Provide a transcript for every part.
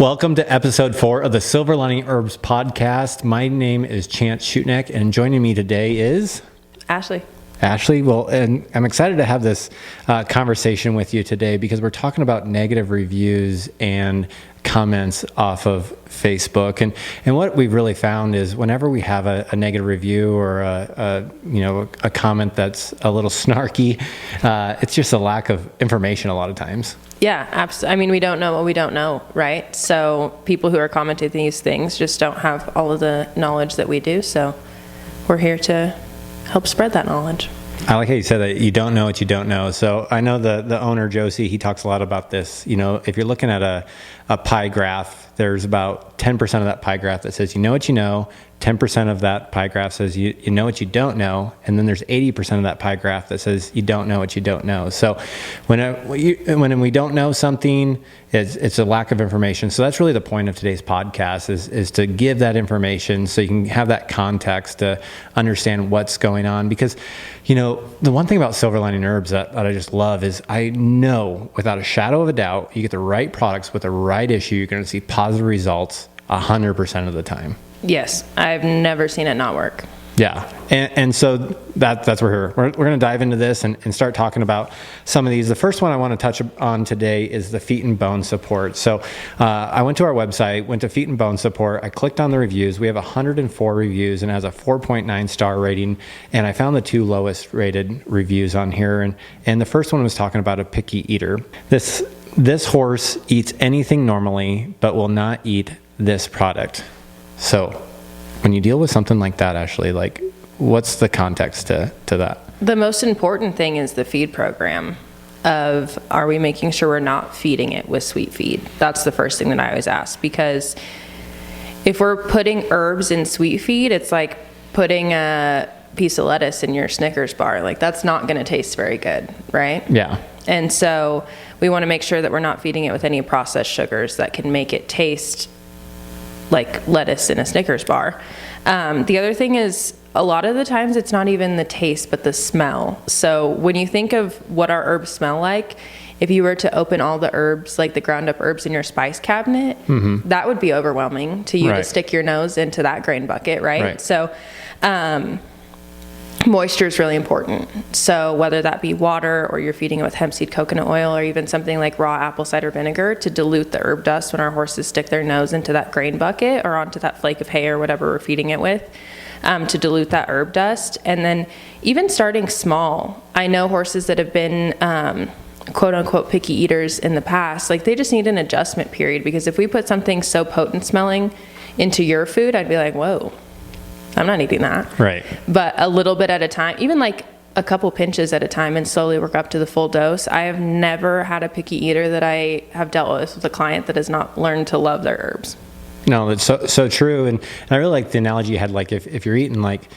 Welcome to episode 4 of the Silver Lining Herbs podcast. My name is Chance Schutneck, and joining me today is Ashley. Well, and I'm excited to have this conversation with you today because we're talking about negative reviews and comments off of Facebook. And what we've really found is whenever we have a negative review or a comment that's a little snarky, it's just a lack of information a lot of times. Yeah, absolutely. I mean, we don't know what we don't know, right? So people who are commenting these things just don't have all of the knowledge that we do. So we're here to help spread that knowledge. I like how you said that you don't know what you don't know. So I know the owner, Josie, he talks a lot about this. You know, if you're looking at a pie graph, there's about 10% of that pie graph that says you know what you know, 10% of that pie graph says you know what you don't know, and then there's 80% of that pie graph that says you don't know what you don't know. So when we don't know something, it's a lack of information. So that's really the point of today's podcast is to give that information so you can have that context to understand what's going on. Because, you know, the one thing about Silver Lining Herbs that I just love is I know without a shadow of a doubt, you get the right products with the right issue, you're going to see positive results 100% of the time. Yes, I've never seen it not work. Yeah, and so that's what we're going to dive into this and start talking about some of these. The first one I want to touch on today is the Feet and Bone Support. So I went to our website, went to Feet and Bone Support. I clicked on the reviews. We have 104 reviews and it has a 4.9 star rating. And I found the two lowest rated reviews on here. And the first one was talking about a picky eater. This horse eats anything normally, but will not eat this product. So when you deal with something like that, Ashley, like what's the context to that? The most important thing is the feed program of, are we making sure we're not feeding it with sweet feed? That's the first thing that I always ask, because if we're putting herbs in sweet feed, it's like putting a piece of lettuce in your Snickers bar. Like that's not going to taste very good, right? Yeah. And so we want to make sure that we're not feeding it with any processed sugars that can make it taste like lettuce in a Snickers bar. The other thing is a lot of the times it's not even the taste, but the smell. So when you think of what our herbs smell like, if you were to open all the herbs, like the ground up herbs in your spice cabinet, that would be overwhelming to you to stick your nose into that grain bucket, right? So moisture is really important. So whether that be water or you're feeding it with hemp seed coconut oil or even something like raw apple cider vinegar to dilute the herb dust when our horses stick their nose into that grain bucket or onto that flake of hay or whatever we're feeding it with, to dilute that herb dust. And then even starting small, I know horses that have been quote unquote picky eaters in the past, like they just need an adjustment period, because if we put something so potent smelling into your food, I'd be like, whoa, I'm not eating that. Right. But a little bit at a time, even like a couple pinches at a time, and slowly work up to the full dose. I have never had a picky eater that I have dealt with a client that has not learned to love their herbs. No, that's so true. And I really like the analogy you had, like if you're eating like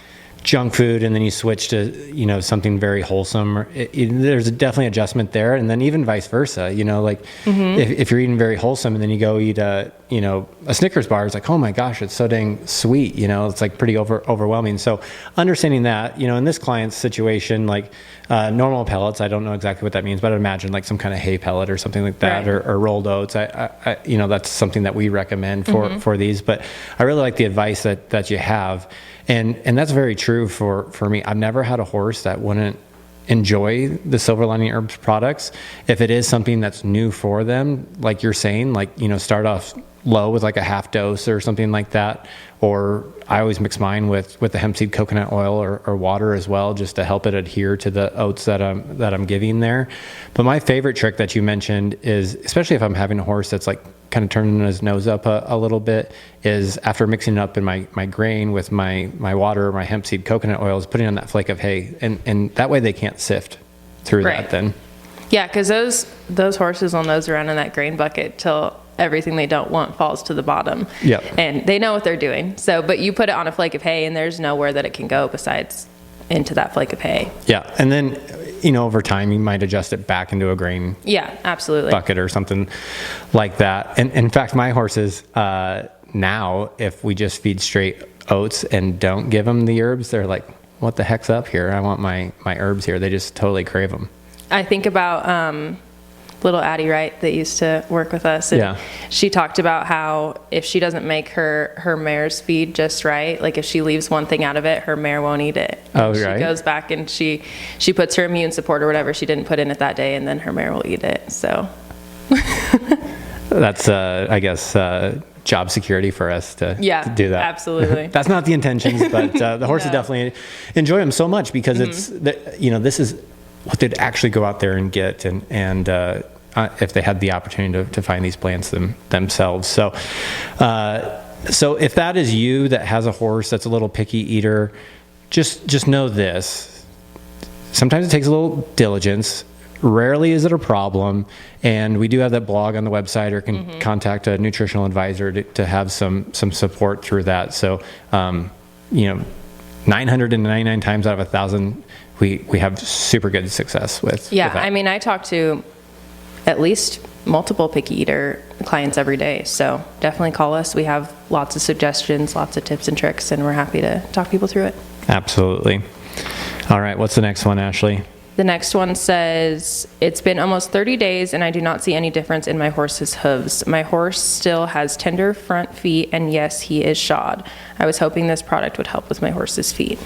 junk food and then you switch to, you know, something very wholesome, there's definitely adjustment there. And then even vice versa, you know, like if you're eating very wholesome and then you go eat a Snickers bar, it's like, oh my gosh, it's so dang sweet, you know, it's like pretty overwhelming. So understanding that, you know, in this client's situation, like normal pellets, I don't know exactly what that means, but I'd imagine like some kind of hay pellet or something like that, right. or rolled oats. I you know, that's something that we recommend for these, but I really like the advice that you have. And that's very true for me. I've never had a horse that wouldn't enjoy the Silver Lining Herbs products. If it is something that's new for them, like you're saying, like, you know, start off low with like a half dose or something like that. Or I always mix mine with the hemp seed coconut oil or water as well, just to help it adhere to the oats that I'm giving there. But my favorite trick that you mentioned is, especially if I'm having a horse that's like kind of turning his nose up a little bit, is after mixing it up in my grain with my water, my hemp seed coconut oil, is putting on that flake of hay, and that way they can't sift through that then. Yeah, because those horses will nose around in that grain bucket till everything they don't want falls to the bottom. Yep. And they know what they're doing. So, but you put it on a flake of hay and there's nowhere that it can go besides into that flake of hay. Yeah. And then, you know, over time you might adjust it back into a grain absolutely bucket or something like that. And in fact, my horses, now, if we just feed straight oats and don't give them the herbs, they're like, what the heck's up here? I want my herbs here. They just totally crave them. I think about little Addie Wright that used to work with us. And Yeah. she talked about how if she doesn't make her mare's feed just right, like if she leaves one thing out of it, her mare won't eat it. Oh, And she right. goes back and she puts her immune support or whatever she didn't put in it that day, and then her mare will eat it. So That's, I guess, job security for us to do that. Absolutely. That's not the intentions, but the horses No. definitely enjoy them so much because it's, this is what they'd actually go out there and get, and if they had the opportunity to find these plants themselves. So, so if that is you that has a horse that's a little picky eater, just know this. Sometimes it takes a little diligence. Rarely is it a problem, and we do have that blog on the website, or can contact a nutritional advisor to have some support through that. So, 999 times out of 1,000, we have super good success with. yeah, with that. I mean, I talk to at least multiple picky eater clients every day. So definitely call us. We have lots of suggestions, lots of tips and tricks, and we're happy to talk people through it. Absolutely. All right, what's the next one, Ashley? The next one says, it's been almost 30 days and I do not see any difference in my horse's hooves. My horse still has tender front feet, and yes, he is shod. I was hoping this product would help with my horse's feet.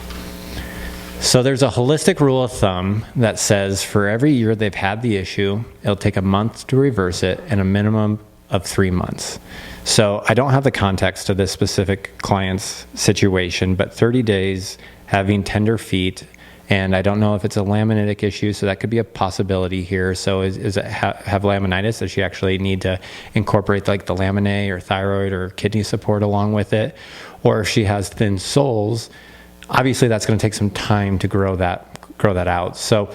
So there's a holistic rule of thumb that says for every year they've had the issue, it'll take a month to reverse it and a minimum of 3 months. So I don't have the context of this specific client's situation, but 30 days having tender feet, and I don't know if it's a laminitic issue, so that could be a possibility here. So is it have laminitis? Does she actually need to incorporate like the laminae or thyroid or kidney support along with it? Or if she has thin soles, obviously that's going to take some time to grow that out. So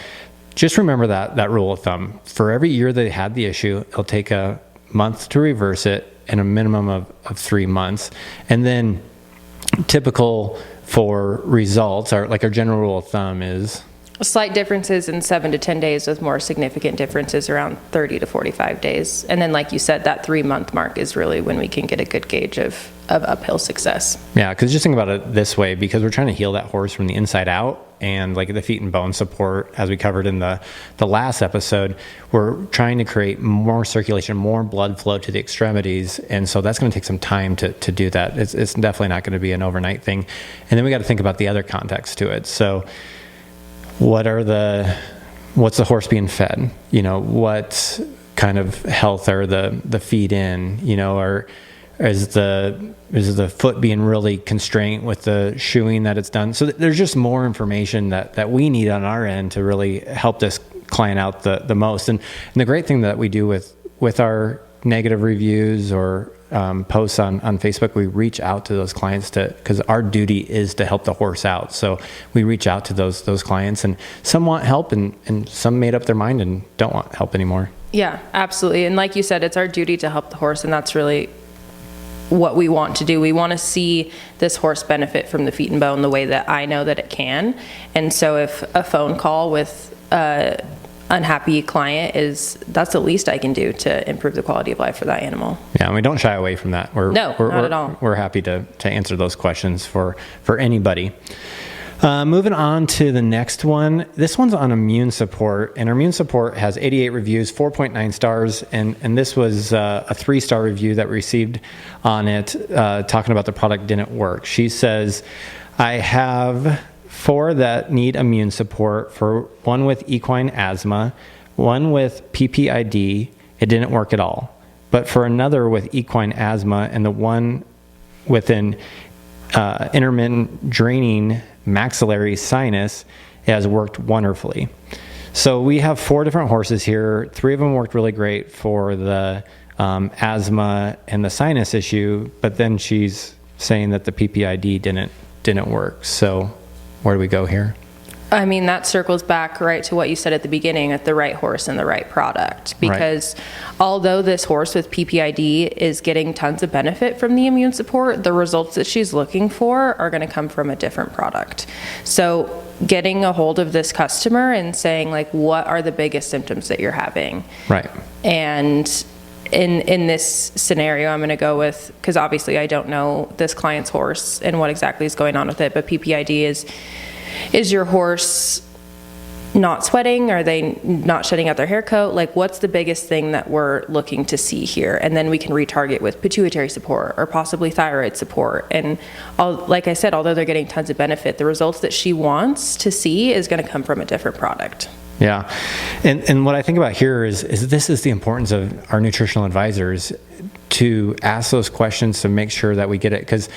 just remember that rule of thumb. For every year they had the issue, it'll take a month to reverse it and a minimum of 3 months. And then typical for results, our general rule of thumb is Slight differences in 7 to 10 days, with more significant differences around 30 to 45 days. And then, like you said, that 3-month mark is really when we can get a good gauge of uphill success. Yeah, because just think about it this way, because we're trying to heal that horse from the inside out, and like the feet and bone support, as we covered in the last episode, we're trying to create more circulation, more blood flow to the extremities, and so that's going to take some time to do that. It's definitely not going to be an overnight thing. And then we got to think about the other context to it. So what's the horse being fed? What kind of health are the feet in? Or is the foot being really constrained with the shoeing that it's done? So there's just more information that we need on our end to really help this client out the most. And the great thing that we do with our negative reviews or posts on Facebook, we reach out to those clients because our duty is to help the horse out. So we reach out to those clients, and some want help and some made up their mind and don't want help anymore. Yeah, absolutely. And like you said, it's our duty to help the horse, and that's really what we want to do. We want to see this horse benefit from the feet and bone the way that I know that it can. And so if a phone call with a unhappy client that's the least I can do to improve the quality of life for that animal. Yeah, and we don't shy away from that. Not at all. We're happy to answer those questions for anybody. Moving on to the next one. This one's on immune support, and our immune support has 88 reviews, 4.9 stars, and this was a 3-star review that we received on it, talking about the product didn't work. She says, I have 4 that need immune support, for one with equine asthma, one with PPID, it didn't work at all. But for another with equine asthma and the one with an intermittent draining maxillary sinus, it has worked wonderfully. So we have 4 different horses here. 3 of them worked really great for the asthma and the sinus issue, but then she's saying that the PPID didn't work. So where do we go here? I mean, that circles back right to what you said at the beginning, at the right horse and the right product. Because although this horse with PPID is getting tons of benefit from the immune support, the results that she's looking for are going to come from a different product. So getting a hold of this customer and saying, like, what are the biggest symptoms that you're having? Right. And in this scenario, I'm going to go with, because obviously I don't know this client's horse and what exactly is going on with it, but PPID is your horse not sweating? Are they not shedding out their hair coat? Like, what's the biggest thing that we're looking to see here? And then we can retarget with pituitary support or possibly thyroid support. And like I said, although they're getting tons of benefit, the results that she wants to see is going to come from a different product. Yeah. And what I think about here is this is the importance of our nutritional advisors to ask those questions to make sure that we get it. Because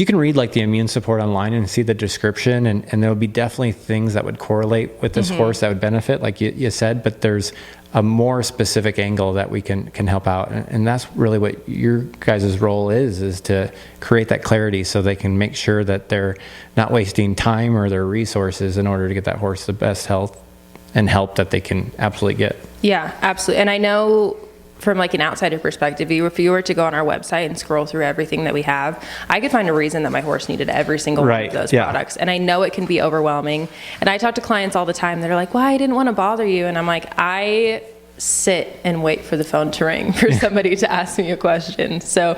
you can read like the immune support online and see the description, and there'll be definitely things that would correlate with this horse that would benefit, like you said, but there's a more specific angle that we can help out. And that's really what your guys' role is to create that clarity so they can make sure that they're not wasting time or their resources in order to get that horse the best health and help that they can absolutely get. Yeah, absolutely. And I know from like an outsider perspective, if you were to go on our website and scroll through everything that we have, I could find a reason that my horse needed every single one of those products. And I know it can be overwhelming. And I talk to clients all the time. They're like, well, I didn't want to bother you. And I'm like, I sit and wait for the phone to ring for somebody to ask me a question. So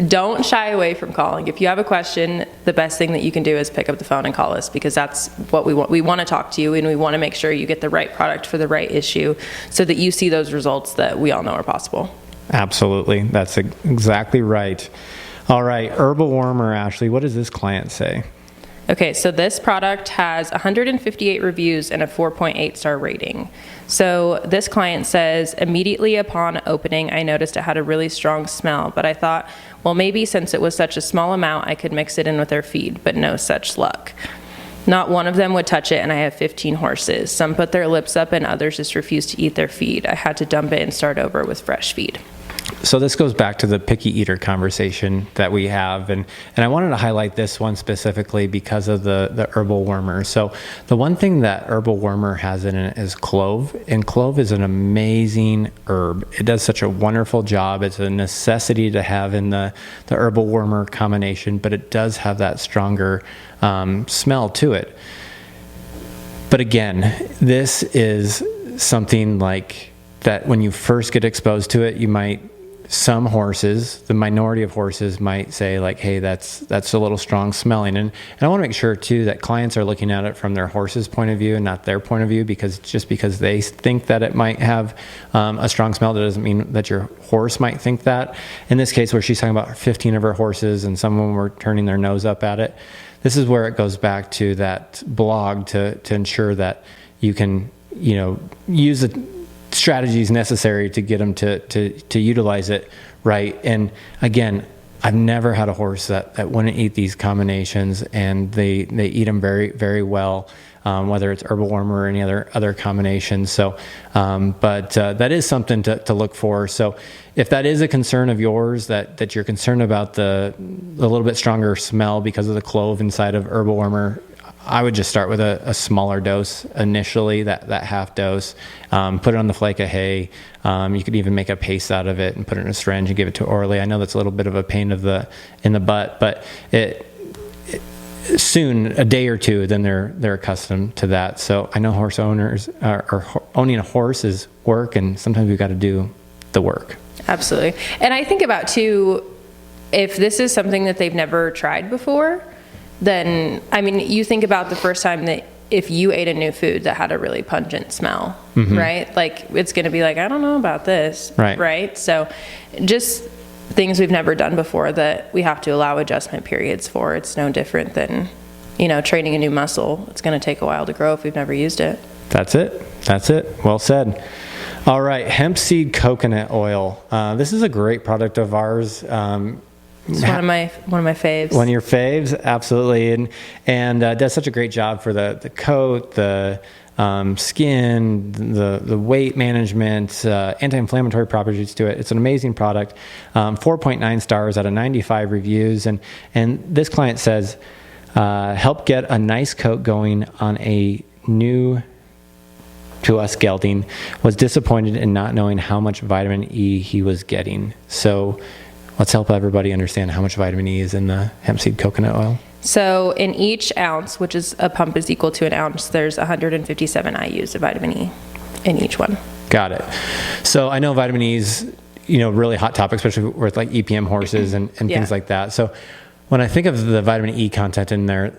don't shy away from calling. If you have a question, the best thing that you can do is pick up the phone and call us, because that's what we want. We want to talk to you, and we want to make sure you get the right product for the right issue so that you see those results that we all know are possible. Absolutely. That's exactly right. All right. Herbal Warmer, Ashley, what does this client say? Okay, so this product has 158 reviews and a 4.8 star rating. So this client says, immediately upon opening, I noticed it had a really strong smell, but I thought, well, maybe since it was such a small amount, I could mix it in with their feed, but no such luck. Not one of them would touch it, and I have 15 horses. Some put their lips up, and others just refused to eat their feed. I had to dump it and start over with fresh feed. So this goes back to the picky eater conversation that we have, and I wanted to highlight this one specifically because of the Herbal Warmer. So the one thing that Herbal Warmer has in it is clove, and clove is an amazing herb. It does such a wonderful job. It's a necessity to have in the Herbal Warmer combination, but it does have that stronger smell to it. But again, this is something like that when you first get exposed to it, some horses, the minority of horses might say like, hey, that's a little strong smelling. And I want to make sure too that clients are looking at it from their horse's point of view and not their point of view, because just because they think that it might have a strong smell, that doesn't mean that your horse might think that. In this case where she's talking about 15 of her horses and some of them were turning their nose up at it, this is where it goes back to that blog to ensure that you can, use the strategies necessary to get them to utilize it right. And again, I've never had a horse that wouldn't eat these combinations, and they eat them very, very well, whether it's Herbal Warmer or any other combinations. So, but that is something to look for. So if that is a concern of yours, that you're concerned about the little bit stronger smell because of the clove inside of Herbal Warmer, I would just start with a smaller dose initially, that half dose. Put it on the flake of hay. You could even make a paste out of it and put it in a syringe and give it to orally. I know that's a little bit of a pain in the butt, but it soon, a day or two, then they're accustomed to that. So I know horse owners or owning a horse is work, and sometimes we've got to do the work. Absolutely. And I think about too, if this is something that they've never tried before, then, you think about the first time that if you ate a new food that had a really pungent smell, right? Like, it's going to be like, I don't know about this, right? So just things we've never done before that we have to allow adjustment periods for. It's no different than, training a new muscle. It's going to take a while to grow if we've never used it. That's it. Well said. All right. Hemp seed coconut oil. This is a great product of ours. It's one of my faves. One of your faves, absolutely, and does such a great job for the coat, the skin, the weight management, anti-inflammatory properties to it. It's an amazing product. 4.9 stars out of 95 reviews, and this client says, help get a nice coat going on a new to us gelding. Was disappointed in not knowing how much vitamin E he was getting. So let's help everybody understand how much vitamin E is in the hemp seed coconut oil. So in each ounce, which is a pump is equal to an ounce, there's 157 IUs of vitamin E in each one. Got it. So I know vitamin E is, really hot topic, especially with like EPM horses and things like that. So when I think of the vitamin E content in there,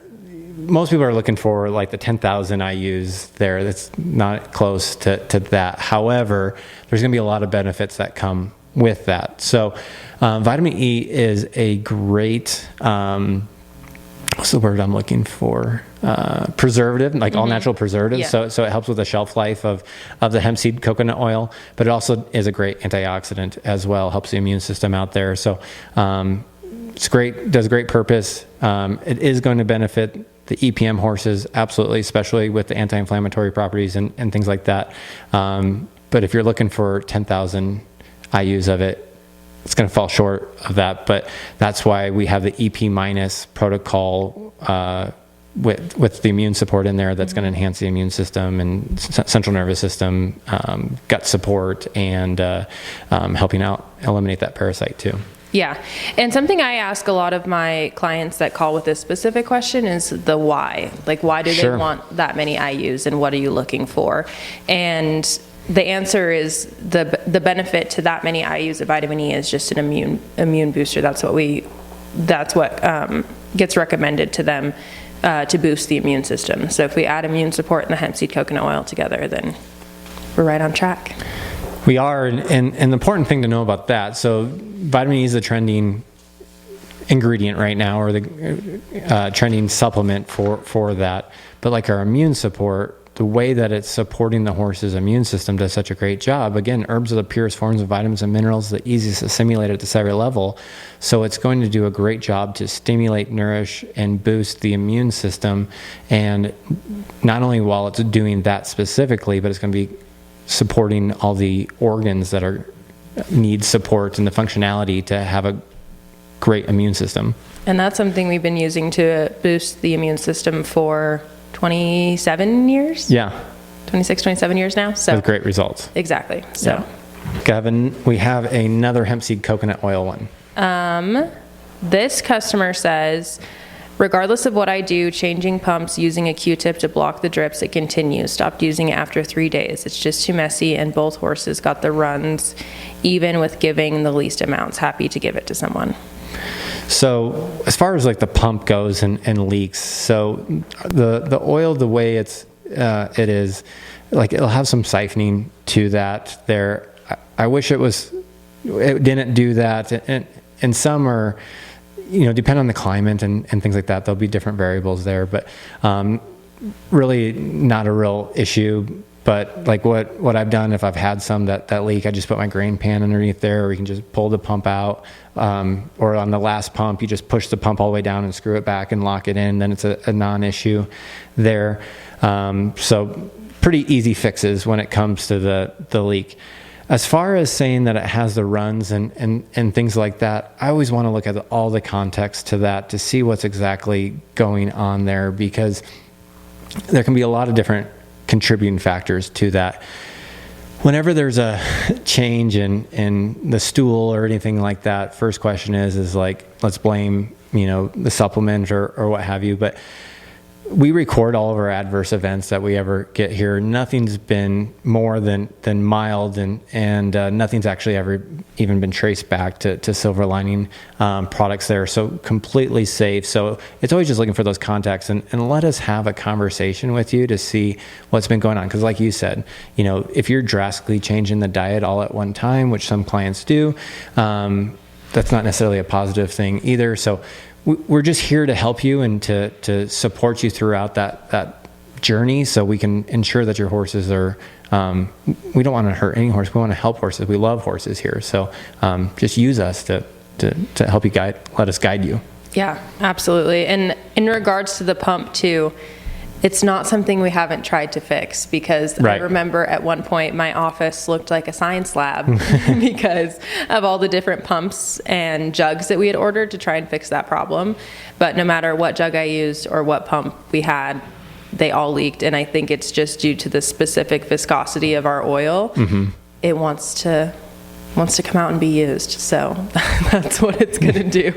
most people are looking for like the 10,000 IUs there. That's not close to that. However, there's going to be a lot of benefits that come with that. So vitamin E is a great, what's the word I'm looking for? Preservative, like all natural preservative. Yeah. So it helps with the shelf life of the hemp seed coconut oil, but it also is a great antioxidant as well, helps the immune system out there. So it's great, does a great purpose. It is going to benefit the EPM horses, absolutely, especially with the anti-inflammatory properties and things like that. But if you're looking for 10,000 IUs of it, it's going to fall short of that. But that's why we have the EP minus protocol with the immune support in there that's going to enhance the immune system and central nervous system, gut support, and helping out eliminate that parasite too. Yeah. And something I ask a lot of my clients that call with this specific question is the why. Like, why do they want that many IUs, and what are you looking for? And the answer is the benefit to that many IUs of vitamin E is just an immune booster. That's what gets recommended to them to boost the immune system. So if we add immune support and the hemp seed coconut oil together, then we're right on track. We are, and the important thing to know about that, so vitamin E is a trending ingredient right now, or the trending supplement for that. But like our immune support, the way that it's supporting the horse's immune system does such a great job. Again, herbs are the purest forms of vitamins and minerals, the easiest to assimilate at the cellular level. So it's going to do a great job to stimulate, nourish, and boost the immune system. And not only while it's doing that specifically, but it's going to be supporting all the organs that need support and the functionality to have a great immune system. And that's something we've been using to boost the immune system for 27 years? Yeah. 26, 27 years now. So with great results. Exactly. So, yeah. Gavin, we have another hemp seed coconut oil one. This customer says, regardless of what I do, changing pumps, using a Q-tip to block the drips, it continues. Stopped using it after 3 days. It's just too messy, and both horses got the runs, even with giving the least amounts. Happy to give it to someone. So as far as like the pump goes and leaks, so the oil, the way it is, like it'll have some siphoning to that there. I wish it didn't do that. And some are, depend on the climate and things like that. There'll be different variables there, but really not a real issue. But like what I've done, if I've had some that leak, I just put my grain pan underneath there, or you can just pull the pump out. Or on the last pump, you just push the pump all the way down and screw it back and lock it in. Then it's a non-issue there. So pretty easy fixes when it comes to the leak. As far as saying that it has the runs and things like that, I always want to look at all the context to that to see what's exactly going on there, because there can be a lot of different contributing factors to that. Whenever there's a change in the stool or anything like that, first question is like, let's blame, the supplement or what have you. But we record all of our adverse events that we ever get here. Nothing's been more than mild, and nothing's actually ever even been traced back to Silver Lining products there. So completely safe. So it's always just looking for those contacts and let us have a conversation with you to see what's been going on. Because like you said, if you're drastically changing the diet all at one time, which some clients do, that's not necessarily a positive thing either. So we're just here to help you and to support you throughout that journey, so we can ensure that your horses are, we don't want to hurt any horse. We want to help horses. We love horses here. So just use us to help you let us guide you. Yeah, absolutely. And in regards to the pump too, it's not something we haven't tried to fix, because I remember at one point my office looked like a science lab because of all the different pumps and jugs that we had ordered to try and fix that problem. But no matter what jug I used or what pump we had, they all leaked. And I think it's just due to the specific viscosity of our oil. Mm-hmm. It wants to come out and be used. So that's what it's going to do.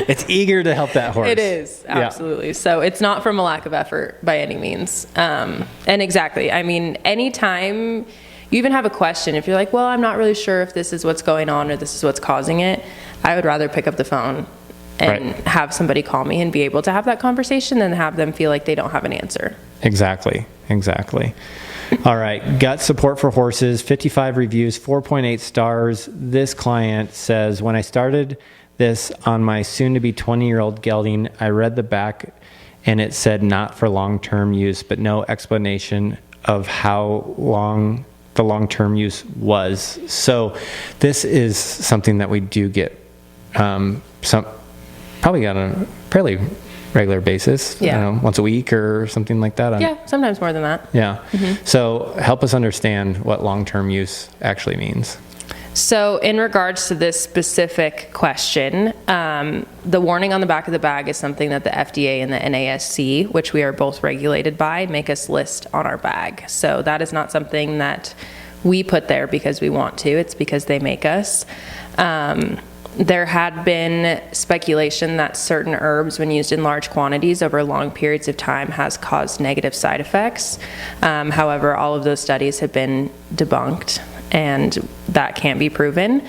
It's eager to help that horse. It is, absolutely. Yeah. So it's not from a lack of effort by any means. And exactly, I mean, anytime you even have a question, if you're like, well, I'm not really sure if this is what's going on or this is what's causing it, I would rather pick up the phone and Right. have somebody call me and be able to have that conversation than have them feel like they don't have an answer. Exactly. All right. Gut support for horses, 55 reviews, 4.8 stars. This client says, when I started this on my soon to be 20-year-old gelding, I read the back and it said not for long-term use, but no explanation of how long the long-term use was. So this is something that we do get probably on a fairly regular basis, Yeah. I don't know, once a week or something like that. Yeah, sometimes more than that. Yeah. So help us understand what long-term use actually means. So in regards to this specific question, the warning on the back of the bag is something that the FDA and the NASC, which we are both regulated by, make us list on our bag. So that is not something that we put there because we want to, it's because they make us. There had been speculation that certain herbs, when used in large quantities over long periods of time, has caused negative side effects. However, all of those studies have been debunked, and that can't be proven.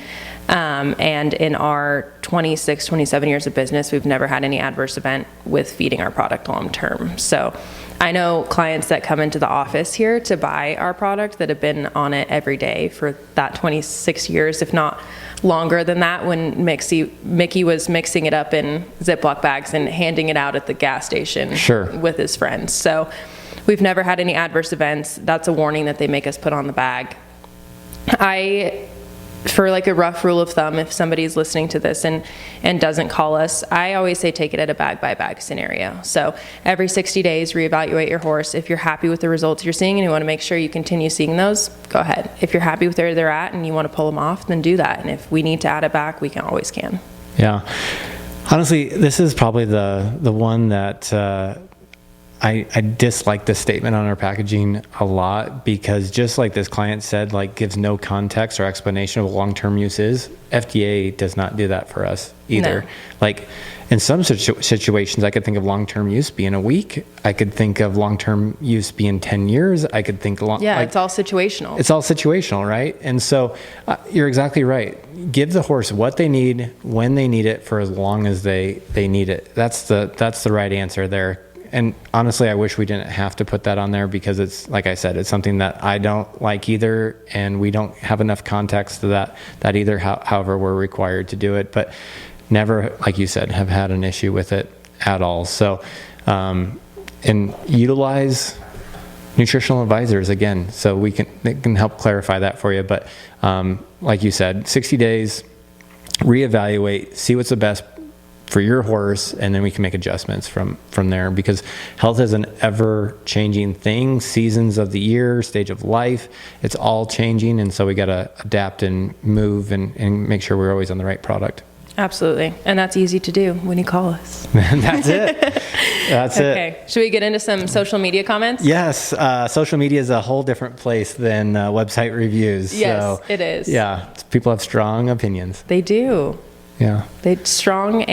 And in our 26, 27 years of business, we've never had any adverse event with feeding our product long term. So I know clients that come into the office here to buy our product that have been on it every day for that 26 years, if not longer than that, when Mickey was mixing it up in Ziploc bags and handing it out at the gas station with his friends. So we've never had any adverse events. That's a warning that they make us put on the bag. For like a rough rule of thumb, if somebody's listening to this and doesn't call us, I always say take it at a bag by bag scenario. So every 60 days, reevaluate your horse. If you're happy with the results you're seeing and you want to make sure you continue seeing those, go ahead. If you're happy with where they're at and you want to pull them off, then do that. And if we need to add it back, we always can. Yeah. Honestly, this is probably the one that I dislike this statement on our packaging a lot, because just like this client said, like, gives no context or explanation of what long-term use is. FDA does not do that for us either. No. Like, in some situations, I could think of long-term use being a week. I could think of long-term use being 10 years. I could think it's all situational. It's all situational, right? And so you're exactly right. Give the horse what they need when they need it for as long as they need it. That's the right answer there. And honestly, I wish we didn't have to put that on there, because it's, like I said, it's something that I don't like either, and we don't have enough context to that either, however we're required to do it. But never, like you said, have had an issue with it at all. So, and utilize nutritional advisors again, so they can help clarify that for you. But like you said, 60 days, reevaluate, see what's the best for your horse, and then we can make adjustments from there, because health is an ever-changing thing. Seasons of the year, stage of life, it's all changing, and so we got to adapt and move and make sure we're always on the right product. Absolutely. And that's easy to do when you call us. That's it. That's it. Okay. Should we get into some social media comments? Yes. Social media is a whole different place than website reviews. Yes, so, it is. Yeah. People have strong opinions. They do. Yeah. They strong,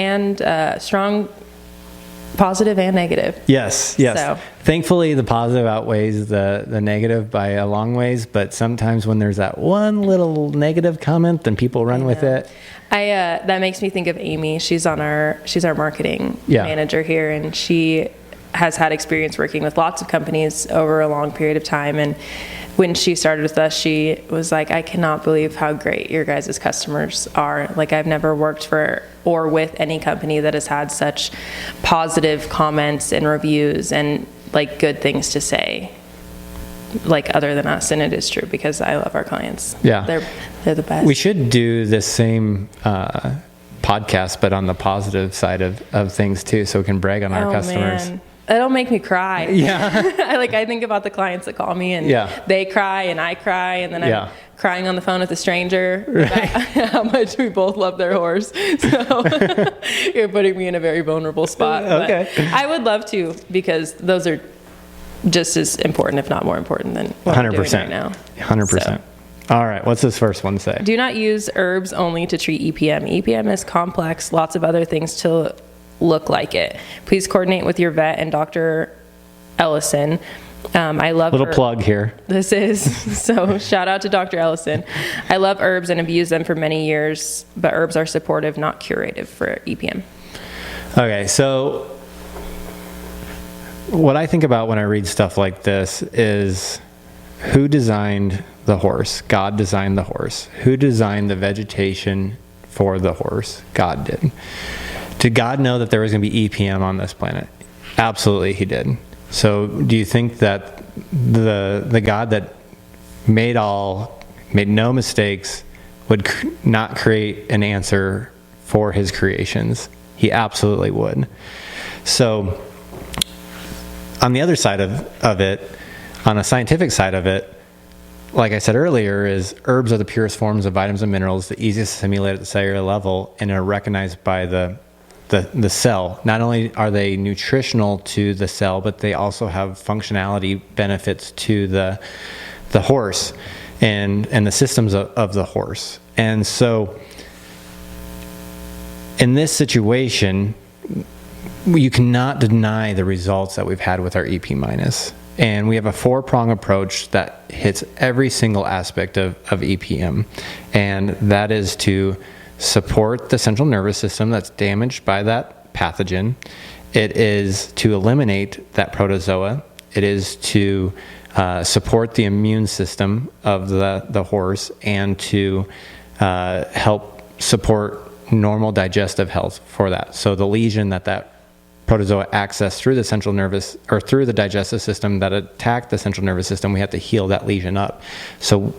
positive and negative. Yes. So. Thankfully, the positive outweighs the negative by a long ways, but sometimes when there's that one little negative comment, then people run with it. That makes me think of Amy. She's our marketing manager here, and she has had experience working with lots of companies over a long period of time. And when she started with us, she was like, I cannot believe how great your guys' customers are. Like, I've never worked for or with any company that has had such positive comments and reviews and like good things to say, like, other than us. And it is true, because I love our clients. Yeah. They're the best. We should do the same podcast, but on the positive side of things too, so we can brag on our customers. Man. It'll make me cry. Yeah. I think about the clients that call me, and they cry and I cry, and then I'm crying on the phone with a stranger about how much we both love their horse. So you're putting me in a very vulnerable spot. Okay. But I would love to, because those are just as important, if not more important, than what 100%. I'm doing right now. 100%. So. All right. What's this first one say? Do not use herbs only to treat EPM. EPM is complex, lots of other things to look like it. Please coordinate with your vet and Dr. Ellison. I love Little plug here. This is so shout out to Dr. Ellison. I love herbs and have used them for many years, but herbs are supportive, not curative for EPM. Okay, so what I think about when I read stuff like this is who designed the horse? God designed the horse. Who designed the vegetation for the horse? God did. Did God know that there was going to be EPM on this planet? Absolutely, he did. So do you think that the God that made no mistakes would not create an answer for his creations? He absolutely would. So on the other side of it, on a scientific side of it, like I said earlier, is herbs are the purest forms of vitamins and minerals, the easiest to assimilate at the cellular level, and are recognized by the cell. Not only are they nutritional to the cell, but they also have functionality benefits to the horse and the systems of the horse. And so in this situation, you cannot deny the results that we've had with our EP minus. And we have a 4-prong approach that hits every single aspect of EPM. And that is to support the central nervous system that's damaged by that pathogen. It is to eliminate that protozoa. It is to support the immune system of the horse and to help support normal digestive health for that. So the lesion that protozoa access through the central nervous or through the digestive system that attack the central nervous system, we have to heal that lesion up. So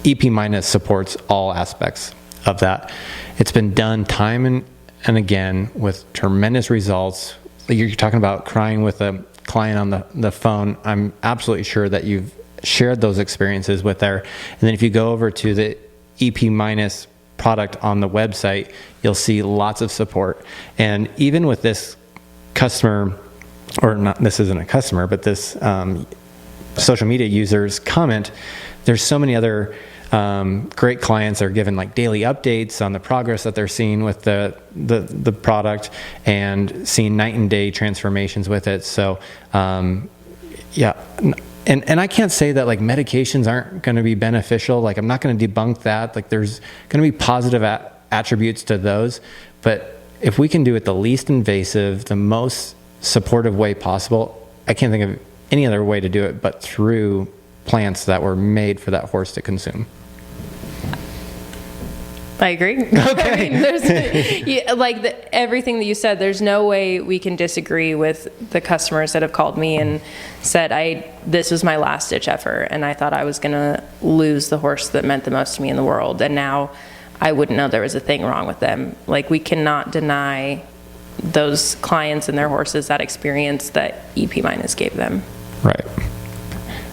EP minus supports all aspects of that. It's been done time and again with tremendous results. You're talking about crying with a client on the phone. I'm absolutely sure that you've shared those experiences with her. And then if you go over to the EP minus product on the website, you'll see lots of support. And even with this customer, or not, this isn't a customer, but this social media user's comment, there's so many other great clients that are given like daily updates on the progress that they're seeing with the product and seeing night and day transformations with it. So yeah, and I can't say that like medications aren't going to be beneficial. Like I'm not going to debunk that. Like there's going to be positive attributes to those, but if we can do it the least invasive, the most supportive way possible, I can't think of any other way to do it but through plants that were made for that horse to consume. I agree. Okay. I mean, there's everything that you said, there's no way we can disagree with the customers that have called me and said, this was my last ditch effort and I thought I was going to lose the horse that meant the most to me in the world. And now I wouldn't know there was a thing wrong with them. Like we cannot deny those clients and their horses that experience that EP minus gave them. Right.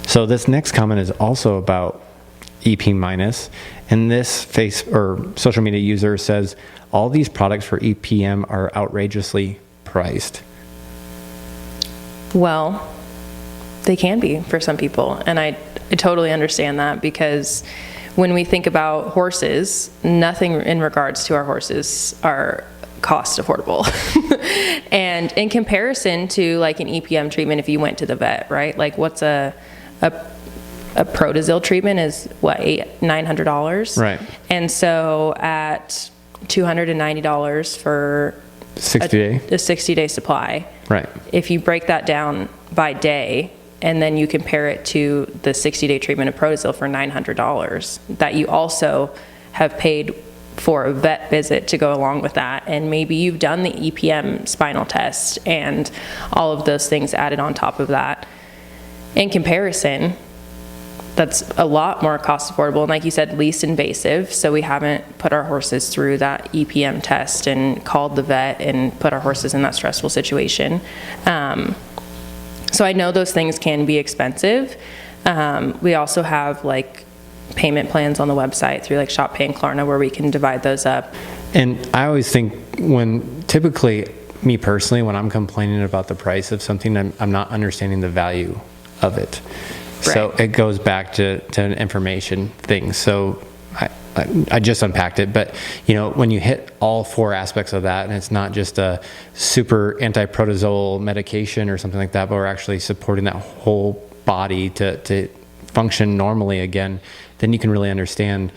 So this next comment is also about EP minus, and this social media user says all these products for EPM are outrageously priced. Well, they can be for some people, and I totally understand that, because when we think about horses, nothing in regards to our horses are cost affordable. And in comparison to like an EPM treatment, if you went to the vet, right? Like what's a Protozil treatment is what, $900? Right. And so at $290 for 60-day? a 60-day supply. Right. If you break that down by day, and then you compare it to the 60-day treatment of Protozil for $900, that you also have paid for a vet visit to go along with that, and maybe you've done the EPM spinal test and all of those things added on top of that. In comparison, that's a lot more cost affordable, and like you said, least invasive, so we haven't put our horses through that EPM test and called the vet and put our horses in that stressful situation. So I know those things can be expensive. We also have like payment plans on the website through like Shop Pay and Klarna where we can divide those up. And I always think typically me personally, when I'm complaining about the price of something, I'm not understanding the value of it. Right. So it goes back to an information thing. So I just unpacked it, but when you hit all 4 aspects of that, and it's not just a super anti-protozoal medication or something like that, but we're actually supporting that whole body to function normally again, then you can really understand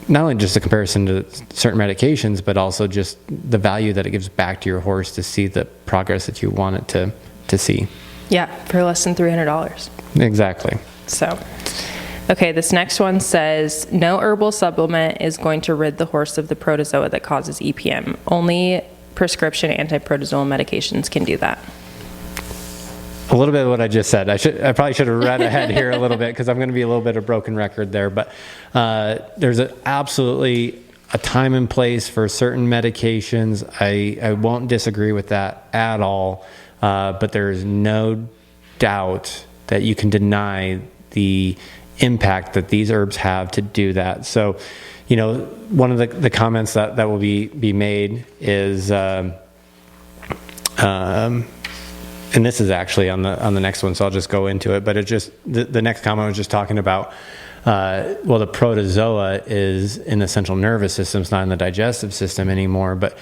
not only just the comparison to certain medications, but also just the value that it gives back to your horse to see the progress that you want it to see. Yeah, for less than $300. Exactly. So, okay, this next one says, no herbal supplement is going to rid the horse of the protozoa that causes EPM. Only prescription antiprotozoal medications can do that. A little bit of what I just said. I probably should have read ahead here a little bit because I'm going to be a little bit of broken record there. But there's absolutely a time and place for certain medications. I won't disagree with that at all. But there is no doubt that you can deny the impact that these herbs have to do that. So, one of the comments that will be made is, and this is actually on the next one, so I'll just go into it. But it just the next comment was just talking about, the protozoa is in the central nervous system, it's not in the digestive system anymore. But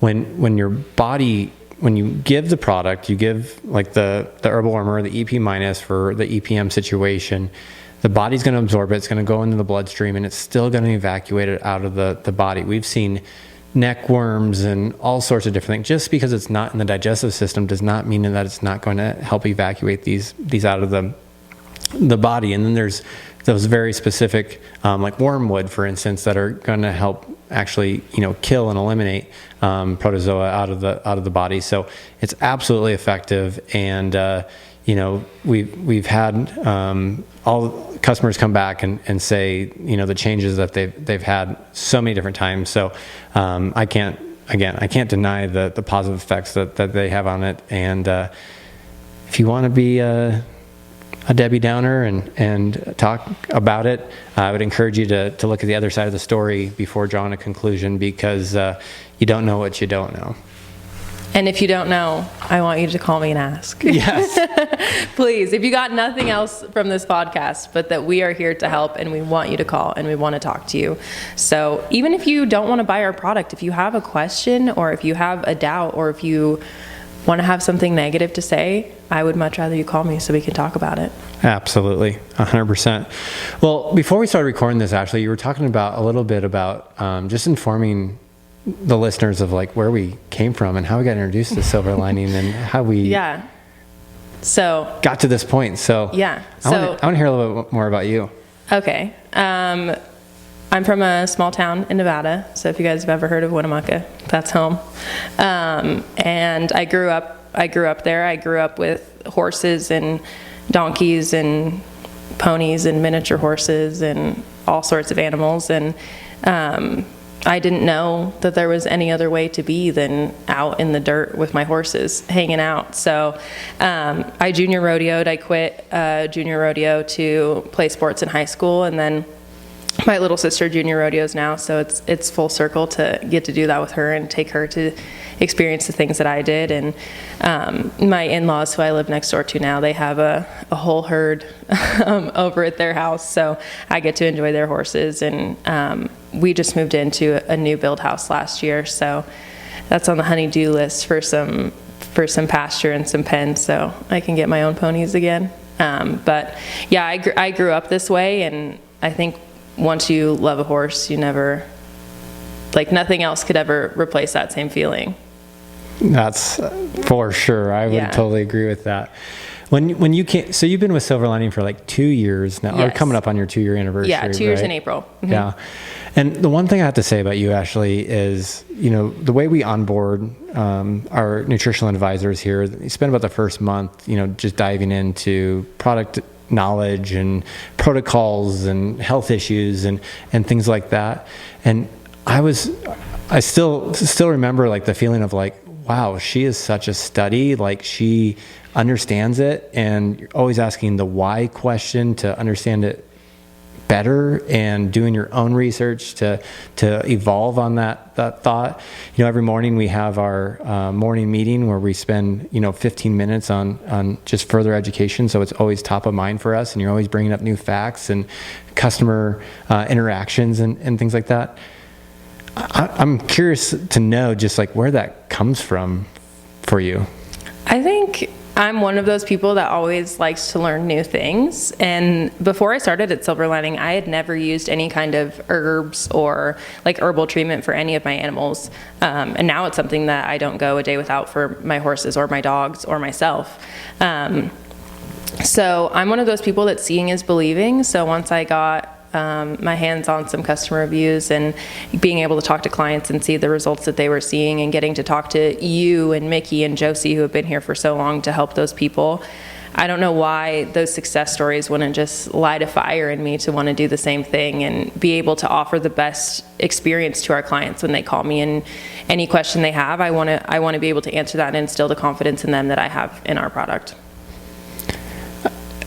when your body, when you give the product, you give like the herbal warmer, the EP minus for the EPM situation, the body's going to absorb it. It's going to go into the bloodstream, and it's still going to evacuate it out of the body. We've seen neck worms and all sorts of different things. Just because it's not in the digestive system does not mean that it's not going to help evacuate these out of the body. And then there's those very specific, like wormwood, for instance, that are going to help actually, kill and eliminate protozoa out of the body. So it's absolutely effective. And we've had all customers come back and say, the changes that they've had so many different times. So I can't deny the positive effects that they have on it. And if you want to be a Debbie Downer and talk about it, I would encourage you to look at the other side of the story before drawing a conclusion, because you don't know what you don't know. And if you don't know, I want you to call me and ask. Yes. Please, if you got nothing else from this podcast, but that we are here to help, and we want you to call and we want to talk to you. So even if you don't want to buy our product, if you have a question or if you have a doubt or if you want to have something negative to say, I would much rather you call me so we can talk about it. Absolutely, 100%. Well, before we started recording this, Ashley, you were talking about a little bit about just informing the listeners of like where we came from and how we got introduced to Silver Lining and how we so got to this point. So yeah, I want to hear a little bit more about you. Okay. I'm from a small town in Nevada, so if you guys have ever heard of Winnemucca, that's home. And I grew up there. I grew up with horses and donkeys and ponies and miniature horses and all sorts of animals. And I didn't know that there was any other way to be than out in the dirt with my horses, hanging out. So I junior rodeoed. I quit junior rodeo to play sports in high school, and then my little sister junior rodeos now, so it's full circle to get to do that with her and take her to experience the things that I did. And my in-laws, who I live next door to now, they have a whole herd over at their house, so I get to enjoy their horses. And we just moved into a new build house last year, so that's on the honey-do list for some pasture and some pens, so I can get my own ponies again. But yeah, I grew up this way, and I think once you love a horse, you never, like, nothing else could ever replace that same feeling. That's for sure. I would totally agree with that. When you came, so you've been with Silver Lining for like 2 years now, or coming up on your 2-year anniversary. Yeah, 2 years in April. Mm-hmm. Yeah. And the one thing I have to say about you, Ashley, is, the way we onboard our nutritional advisors here, you spend about the first month, just diving into product knowledge and protocols and health issues and things like that. And I still remember like the feeling of like, wow, she is such a study. Like, she understands it, and you're always asking the why question to understand it better, and doing your own research to evolve on that thought. Every morning we have our morning meeting where we spend 15 minutes on just further education, so it's always top of mind for us, and you're always bringing up new facts and customer interactions and things like that. I'm curious to know just like where that comes from for you. I think I'm one of those people that always likes to learn new things. And before I started at Silver Lining, I had never used any kind of herbs or like herbal treatment for any of my animals. And now it's something that I don't go a day without for my horses or my dogs or myself. So I'm one of those people that seeing is believing. So once I got my hands on some customer reviews and being able to talk to clients and see the results that they were seeing, and getting to talk to you and Mickey and Josie, who have been here for so long, to help those people, I don't know why those success stories wouldn't just light a fire in me to want to do the same thing and be able to offer the best experience to our clients when they call me and any question they have. I want to be able to answer that and instill the confidence in them that I have in our product.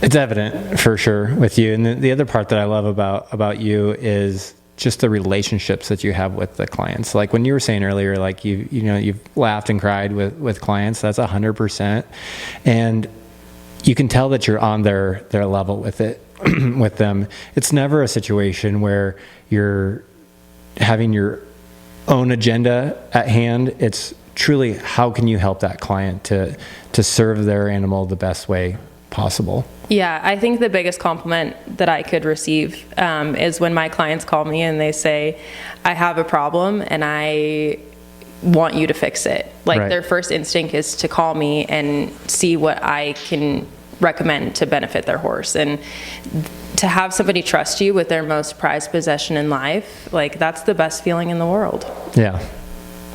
It's evident for sure with you. And the other part that I love about you is just the relationships that you have with the clients. Like when you were saying earlier, like you've laughed and cried with clients, that's 100%. And you can tell that you're on their level with it, with them. It's never a situation where you're having your own agenda at hand. It's truly, how can you help that client to serve their animal the best way possible? Yeah, I think the biggest compliment that I could receive is when my clients call me and they say, I have a problem and I want you to fix it. Like Right. Their first instinct is to call me and see what I can recommend to benefit their horse. And to have somebody trust you with their most prized possession in life, like that's the best feeling in the world. Yeah.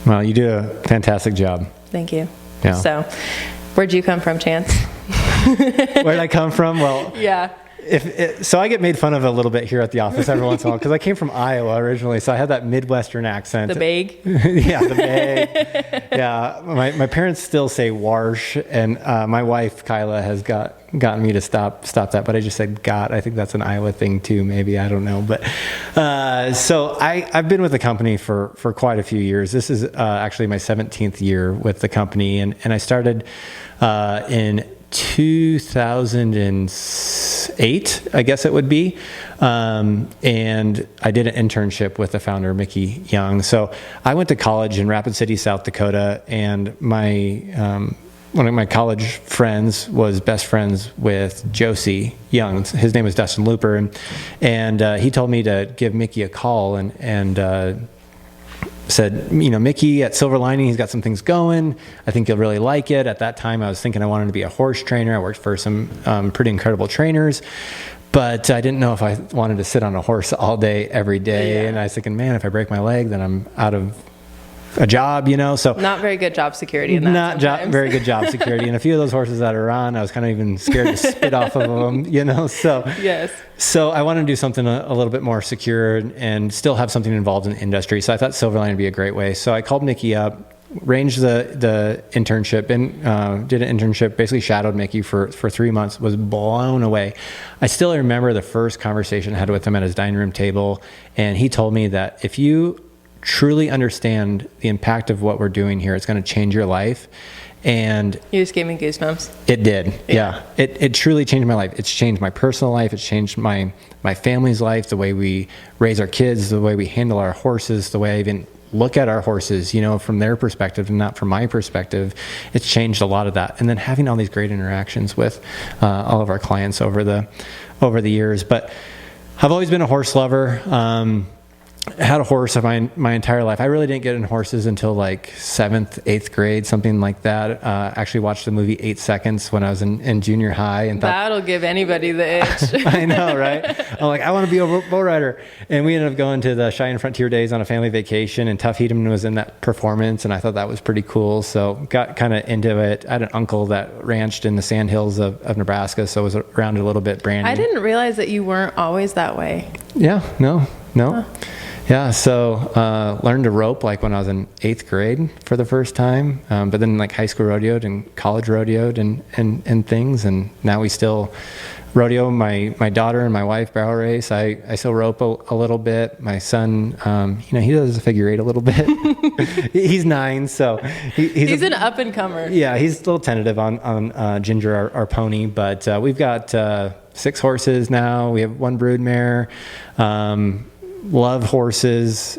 Well, you do a fantastic job. Thank you. Yeah. So, where'd you come from, Chance? Where'd I come from? Well, Yeah. So I get made fun of a little bit here at the office every once in a while because I came from Iowa originally, so I had that Midwestern accent. The bag. Yeah, the bag. Yeah, my parents still say "warsh," and my wife Kyla has gotten me to stop that, but I just said "got." I think that's an Iowa thing too, maybe, I don't know. But so I've been with the company for quite a few years. This is actually my 17th year with the company, and I started in 2008, I guess it would be. And I did an internship with the founder, Mickey Young. So I went to college in Rapid City, South Dakota, and one of my college friends was best friends with Josie Young. His name was Dustin Looper. And he told me to give Mickey a call and said, Mickey at Silver Lining, he's got some things going. I think you'll really like it. At that time, I was thinking I wanted to be a horse trainer. I worked for some pretty incredible trainers, but I didn't know if I wanted to sit on a horse all day, every day. Yeah. And I was thinking, man, if I break my leg, then I'm out of a job, So Not very good job security in that. Very good job security. And a few of those horses that are on, I was kind of even scared to spit off of them, So Yes. So I wanted to do something a little bit more secure and still have something involved in the industry. So I thought Silver Lining would be a great way. So I called Mickey up, arranged the internship, and did an internship, basically shadowed Mickey for 3 months, was blown away. I still remember the first conversation I had with him at his dining room table, and he told me that if you truly understand the impact of what we're doing here, it's going to change your life. And You just gave me goosebumps. it did. Yeah. It truly changed my life. It's changed my personal life. It's changed my family's life, the way we raise our kids, the way we handle our horses, the way I even look at our horses, from their perspective and not from my perspective. It's changed a lot of that. And then having all these great interactions with all of our clients over the years. But I've always been a horse lover. I had a horse my entire life. I really didn't get in horses until like 7th, 8th grade, something like that. Actually watched the movie 8 Seconds when I was in junior high. And thought, That'll give anybody the itch. I know, right? I'm like, I want to be a bull rider. And we ended up going to the Cheyenne Frontier Days on a family vacation, and Tuff Hedeman was in that performance, and I thought that was pretty cool. So got kind of into it. I had an uncle that ranched in the Sandhills of Nebraska, so I was around it a little bit. Brandy. I didn't realize that you weren't always that way. Yeah, no. Huh. Yeah, so learned to rope like when I was in 8th grade for the first time, but then like high school rodeoed and college rodeoed and things, and now we still rodeo. My daughter and my wife barrel race. I still rope a little bit. My son, he does the figure eight a little bit. He's 9, so he's an up and comer. Yeah, he's a little tentative on Ginger, our pony, but we've got 6 horses now. We have 1 brood mare. Love horses.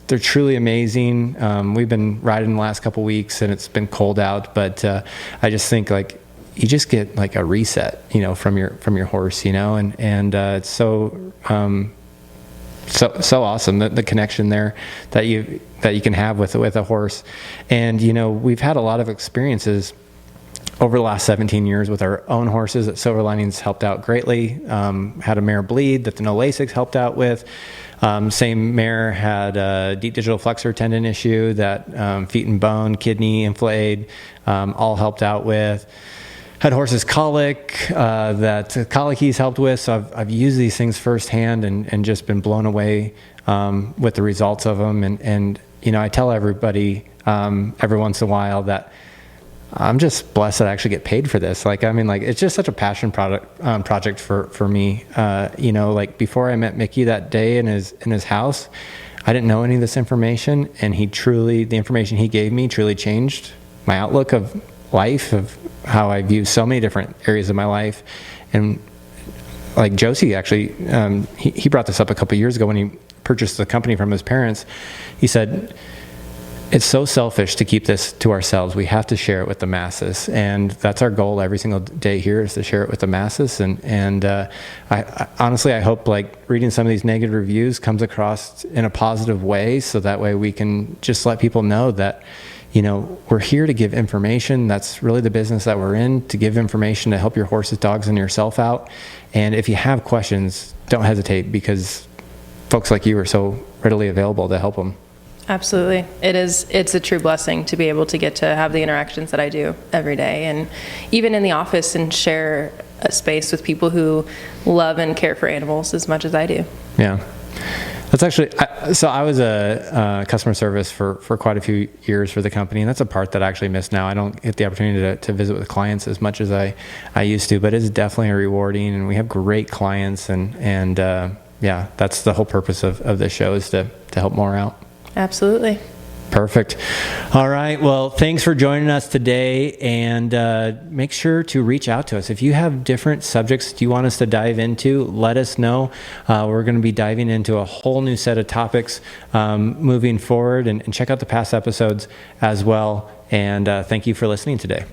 They're truly amazing. We've been riding the last couple weeks and it's been cold out, but I just think like, you just get like a reset, from your horse, and it's so awesome, the connection there that you can have with a horse. And we've had a lot of experiences over the last 17 years with our own horses that Silver Linings helped out greatly. Had a mare bleed that the No Lasix helped out with. Same mare had a deep digital flexor tendon issue that feet and bone, kidney, inflamed, all helped out with. Had horses colic that Colic-Keys helped with. So I've used these things firsthand and just been blown away with the results of them. And I tell everybody every once in a while that I'm just blessed that I actually get paid for this. It's just such a passion project for me. Before I met Mickey that day in his house, I didn't know any of this information, and the information he gave me truly changed my outlook of life, of how I view so many different areas of my life. And like Josie, actually, he brought this up a couple of years ago when he purchased the company from his parents. He said, it's so selfish to keep this to ourselves. We have to share it with the masses, and that's our goal every single day here, is to share it with the masses. And I honestly, I hope reading some of these negative reviews comes across in a positive way, so that way we can just let people know that we're here to give information. That's really the business that we're in, to give information to help your horses, dogs, and yourself out. And if you have questions, don't hesitate, because folks like you are so readily available to help them. Absolutely. It's a true blessing to be able to get to have the interactions that I do every day, and even in the office, and share a space with people who love and care for animals as much as I do. Yeah. That's actually, so I was a customer service for quite a few years for the company, and that's a part that I actually miss now. I don't get the opportunity to visit with clients as much as I used to, but it's definitely rewarding, and we have great clients, and yeah, that's the whole purpose of this show, is to help more out. Absolutely. Perfect. All right. Well, thanks for joining us today, and make sure to reach out to us. If you have different subjects you want us to dive into, let us know. We're going to be diving into a whole new set of topics moving forward, and check out the past episodes as well. And thank you for listening today.